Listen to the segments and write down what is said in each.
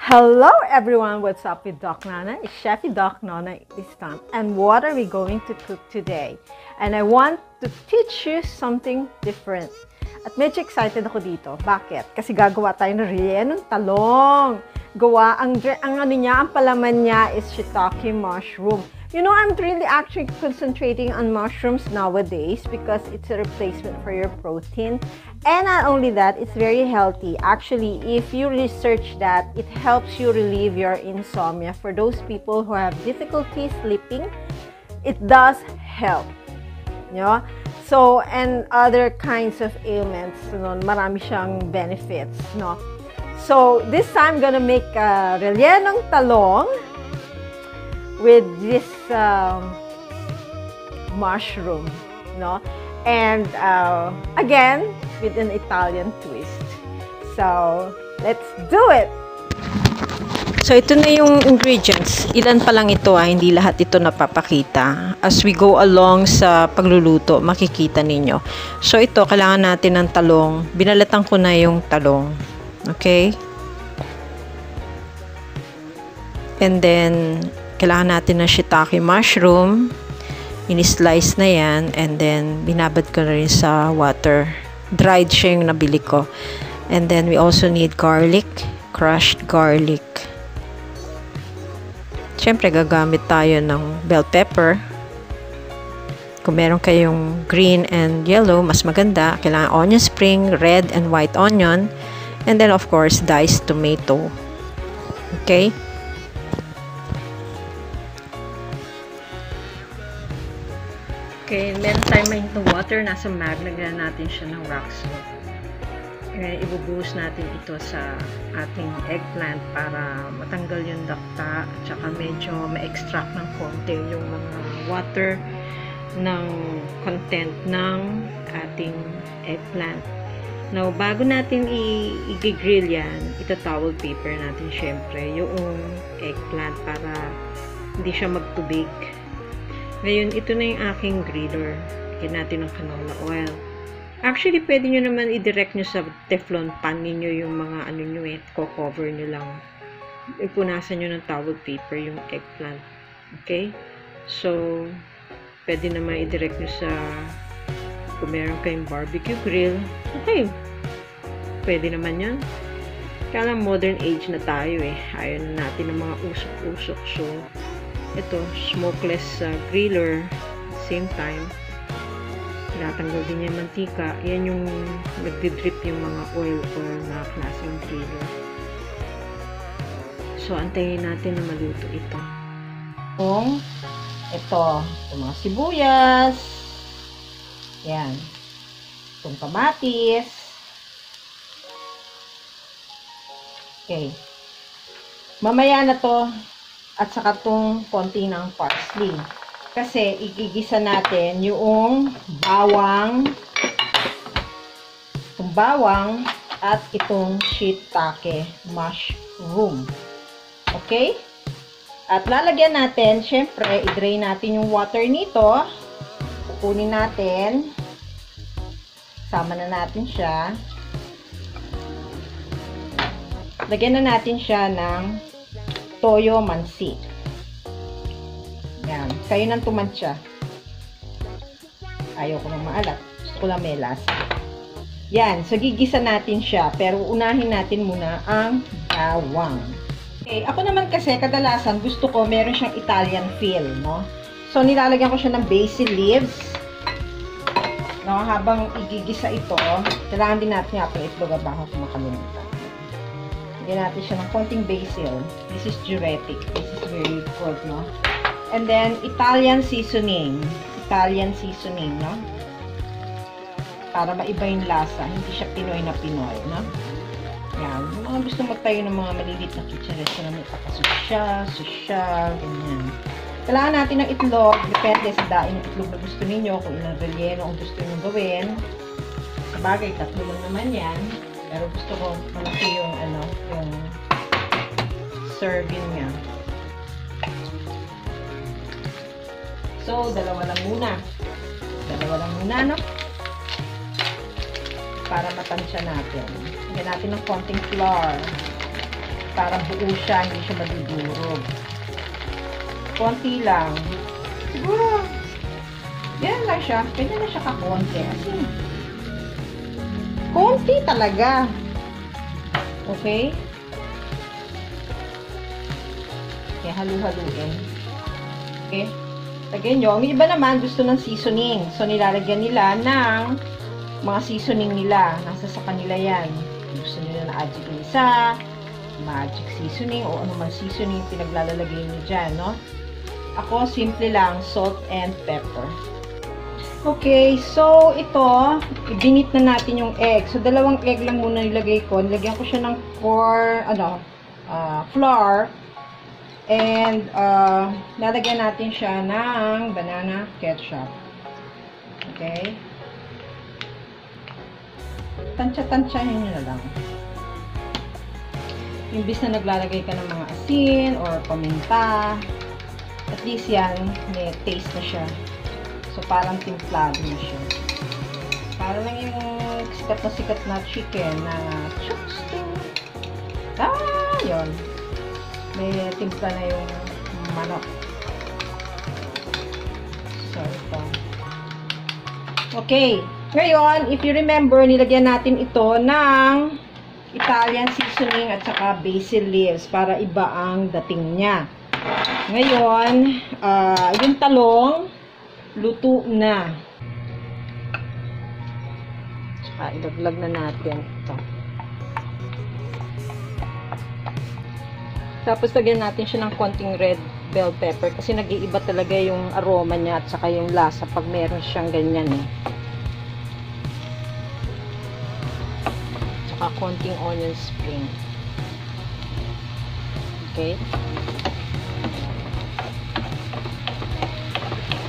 Hello everyone, what's up with Doc Nana? It's Chefy Doc Nana this time. And what are we going to cook today? And I want to teach you something different. At medyo excited ako dito. Bakit? Kasi gagawa tayo ng rellenong talong. Ang palaman niya is shiitake mushroom. You know, I'm really actually concentrating on mushrooms nowadays because it's a replacement for your protein. And not only that, it's very healthy. Actually, if you research that, it helps you relieve your insomnia. For those people who have difficulty sleeping, it does help. You know? So, and other kinds of ailments, marami siyang benefits. No? So, this time, I'm gonna make a rellenong talong with this mushroom, no? And again, with an Italian twist. So, let's do it! So, ito na yung ingredients. Ilan pa lang ito, hindi lahat ito napapakita. As we go along sa pagluluto, makikita ninyo. So, ito, kailangan natin ng talong. Binalatan ko na yung talong. Okay? And then, kailangan natin ng shiitake mushroom. Ini-slice na yan. And then, binabad ko na rin sa water. Dried siya yung nabili ko. And then, we also need garlic. Crushed garlic. Siyempre, gagamit tayo ng bell pepper. Kung meron kayong green and yellow, mas maganda. Kailangan onion spring, red and white onion. And then, of course, diced tomato. Okay? Okay, meron tayong mahintong water. Nasa mag, lagyan natin siya ng rock salt. Okay, ibubuhos natin ito sa ating eggplant para matanggal yung dakta at saka medyo ma-extract ng konti yung mga water ng content ng ating eggplant. Now, bago natin i-grill yan, ita-towel paper natin syempre yung eggplant para hindi siya magtubig. Ngayon, ito na yung aking griller. Lagyan natin ng canola oil. Actually, pwede nyo naman i-direct nyo sa Teflon pan ninyo yung mga ano nyo cover nyo lang. Ipunasan nyo ng towel paper yung eggplant. Okay? So, pwede naman i-direct nyo sa kung meron kayong barbecue grill. Okay. Pwede naman yan. Kaya lang modern age na tayo Ayaw na natin ng mga usok-usok. So, ito, smokeless griller. Same time, tinatanggal din yung mantika. Yan yung nagdi-drip yung mga oil na klaseng griller. So, antayin natin na maluto ito. Ito, mga sibuyas. Yan. Itong kamatis. Okay. Mamaya na to. At saka itong konti ng parsley. Kasi, igigisa natin yung bawang at itong shiitake mushroom. Okay? At lalagyan natin, syempre, i-drain natin yung water nito. Kukunin natin. Sama na natin siya. Lagyan na natin siya ng toyo mansi. Yan. Kayo nang tumansya. Ayaw ko nang maalat. Gusto ko lang may lasa. Yan. So, gigisa natin siya. Pero unahin natin muna ang bawang. Okay. Ako naman kasi, kadalasan, gusto ko meron siyang Italian feel, no? So, nilalagyan ko siya ng basil leaves. No? Habang igigisa ito, kailangan din natin yung itlog bago ko makalimutan. Lagyan natin siya ng konting basil. This is diuretic. This is very good, no? And then, Italian seasoning. Italian seasoning, no? Para maiba yung lasa. Hindi siya Pinoy na Pinoy, no? Yan. Yung mga gusto magtayo ng mga malilit na kitchen restaurant, may pakasusya, ganyan. Kailangan natin ng itlog. Depende sa daing ng itlog na gusto ninyo. Kung ilang relleno ang gusto nyo gawin. Sabagay, tatlo lang naman yan. Pero gusto ko malaki yung yung serving niya. So, dalawa lang muna, no? para matansya natin. Lagyan natin ng konting flour para buo siya, hindi siya madudurog. Konti lang. Siguro, yan lang siya. Pwede na siya kakonti. Kasi, konti talaga. Okay? Kaya halu-haluin. Okay? Lagyan nyo. Ang iba naman gusto ng seasoning. So, nilalagyan nila ng mga seasoning nila. Nasa sa kanila yan. Gusto nila na magic lisa, magic seasoning, o ano man seasoning pinaglalagay nyo dyan, no? Ako, simple lang. Salt and pepper. Okay, so ito, ibinit na natin yung egg. So, 2 egg lang muna nilagay ko. Nilagyan ko siya ng flour. And, lalagyan natin siya ng banana ketchup. Okay? Tansya-tansyahin nyo na lang. Imbis na naglalagay ka ng mga asin or paminta, at least yan, may taste na siya. So, parang timplado na siya. Para lang yung sikat na chicken na chopstick. Yun. May timpla na yung manok. So, ito. Okay. Ngayon, if you remember, nilagyan natin ito ng Italian seasoning at saka basil leaves para iba ang dating niya. Ngayon, yung talong, luto na. Tsaka ilaglag na natin ito. Tapos lagyan natin siya ng konting red bell pepper kasi nag-iiba talaga yung aroma niya at saka yung lasa pag meron siyang ganyan eh. Tsaka konting onion spring. Okay?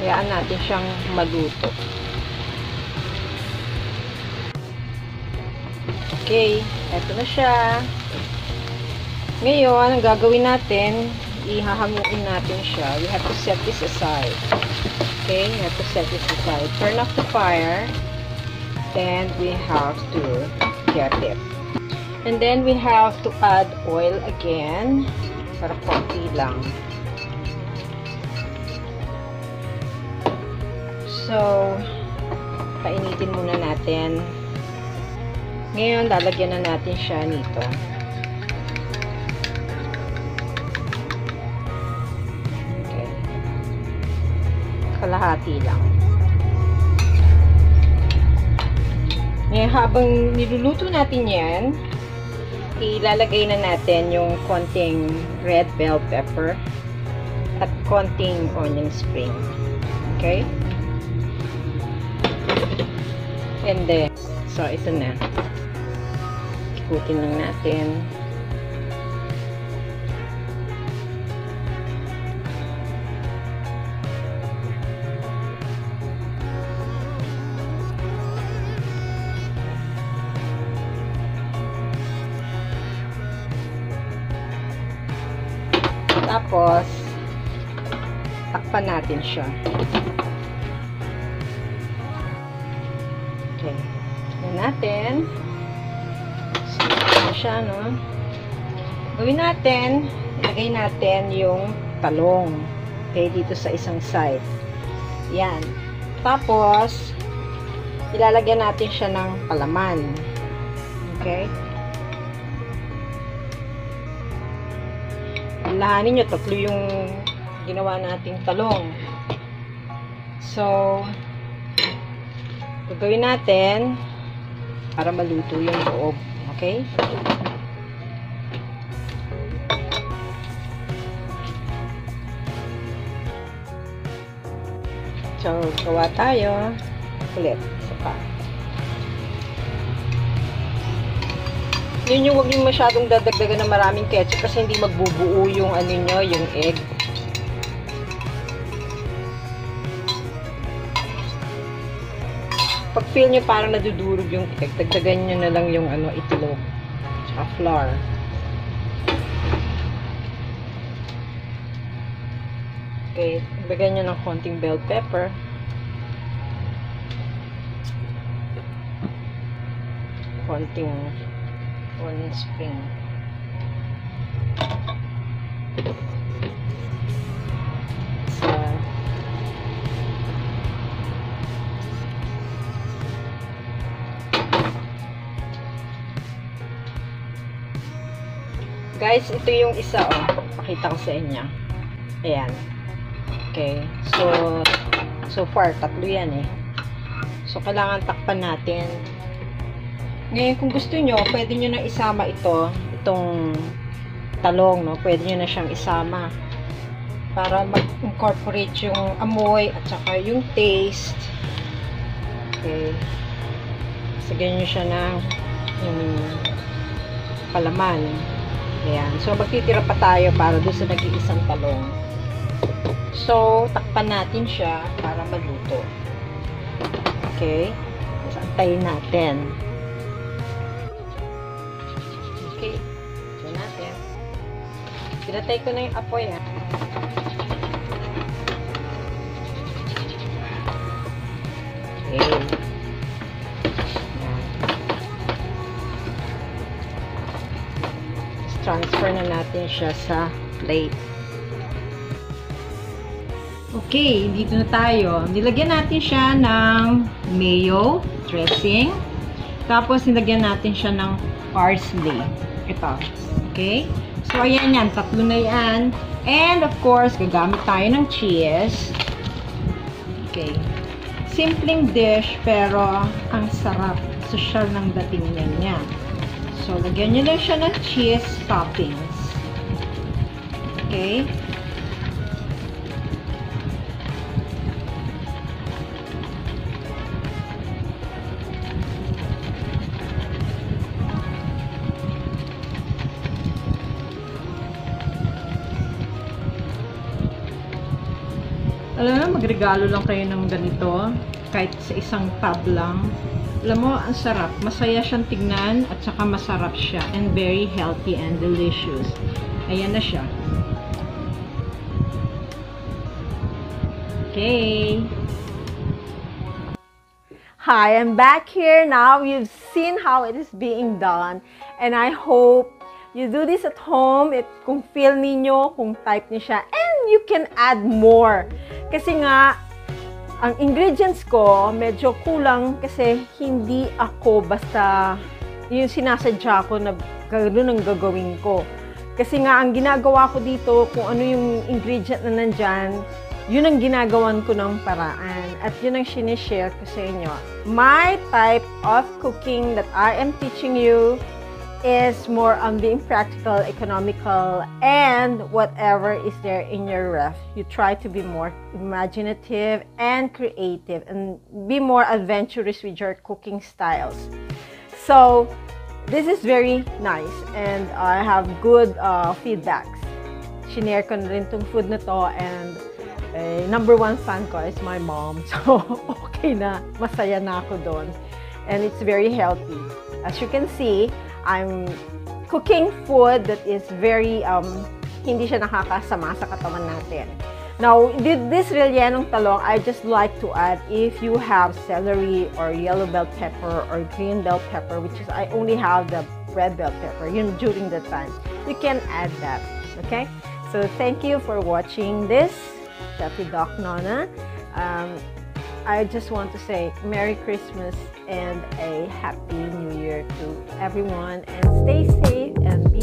Hayaan natin siyang maluto. Okay, eto na siya. Ngayon, ang gagawin natin, ihahanguin natin siya. We have to set this aside. Okay, we have to set this aside. Turn off the fire. Then, we have to get it. And then, we have to add oil again. Para konti lang. So, painitin muna natin. Ngayon, lalagyan na natin siya nito. Okay. Kalahati lang. Ngayon, habang niluluto natin yan, ilalagay na natin yung konting red bell pepper at konting onion spring. Okay? And then, so ito na. Ikutin lang natin. Tapos, takpan natin siya. Okay. Tignan natin. So, siya, no? Gawin natin, ilagay natin yung talong. Okay, dito sa isang side. Yan. Tapos, ilalagyan natin siya ng palaman. Okay? Lahanin nyo, 3 yung ginawa nating talong. So, gagawin natin para maluto yung loob. Okay? So, gawa tayo ulit. Isa pa. Yun yung huwag yung masyadong dadagdagan ng maraming ketchup kasi hindi magbubuo yung ano nyo, yung egg. Pag feel nyo parang nadudurog yung egg, dagdagan nyo na lang yung ano, itlog. Tsaka flour. Okay, lagyan nyo ng konting bell pepper. konting onion spring. Guys, ito yung isa, pakita ko sa inyo. Ayan. Okay. So far, tatlo yan eh. So, kailangan takpan natin. Ngayon, kung gusto nyo, pwede nyo na isama itong talong, no? Pwede nyo na siyang isama para mag-incorporate yung amoy at saka yung taste. Okay. Sagyan nyo siya ng palaman. Ayan. So, magtitira pa tayo para doon sa nag-iisang talong. So, takpan natin siya para maluto. Okay? Tapos, antayin natin. Okay. Ito natin. Pinatay ko na yung apoy, ha. Okay. Transfer na natin siya sa plate. Okay, dito na tayo. Nilagyan natin siya ng mayo dressing. Tapos, nilagyan natin siya ng parsley. Ito. Okay? So, ayan yan. Tatlo na yan. And, of course, gagamit tayo ng cheese. Okay. Simpleng dish, pero ang sarap. Social ng dating niya. So, lagyan nyo lang siya ng cheese toppings. Okay? Alam mo, magregalo lang kayo ng ganito. Kahit sa isang tub lang. Alam mo, ang sarap. Masaya siyang tignan at saka masarap siya. And very healthy and delicious. Ayan na siya. Okay. Hi, I'm back here now. You've seen how it is being done. And I hope you do this at home. Kung feel ninyo, kung type niyo siya. And you can add more. Kasi nga, ang ingredients ko, medyo kulang kasi hindi ako basta yung sinasadya ko na gano'n ang gagawin ko. Kasi nga, ang ginagawa ko dito, kung ano yung ingredient na nandyan, yun ang ginagawan ko ng paraan. At yun ang sinishare ko sa inyo. My type of cooking that I am teaching you is more on being practical, economical, and whatever is there in your ref. You try to be more imaginative and creative and be more adventurous with your cooking styles. So, this is very nice and I have good feedbacks. Shinare ko na rin itong food na to and number one fan ko is my mom. So, okay na. Masaya na ako doon. And it's very healthy. As you can see, I'm cooking food that is very, hindi siya nakakasama sa katawan natin. Now, this rellenong talong, I just like to add if you have celery or yellow bell pepper or green bell pepper, which is I only have the red bell pepper, during the time. You can add that, okay? So, thank you for watching this. Chefy Doc Nona. I just want to say Merry Christmas and a Happy New Year to everyone, and stay safe and be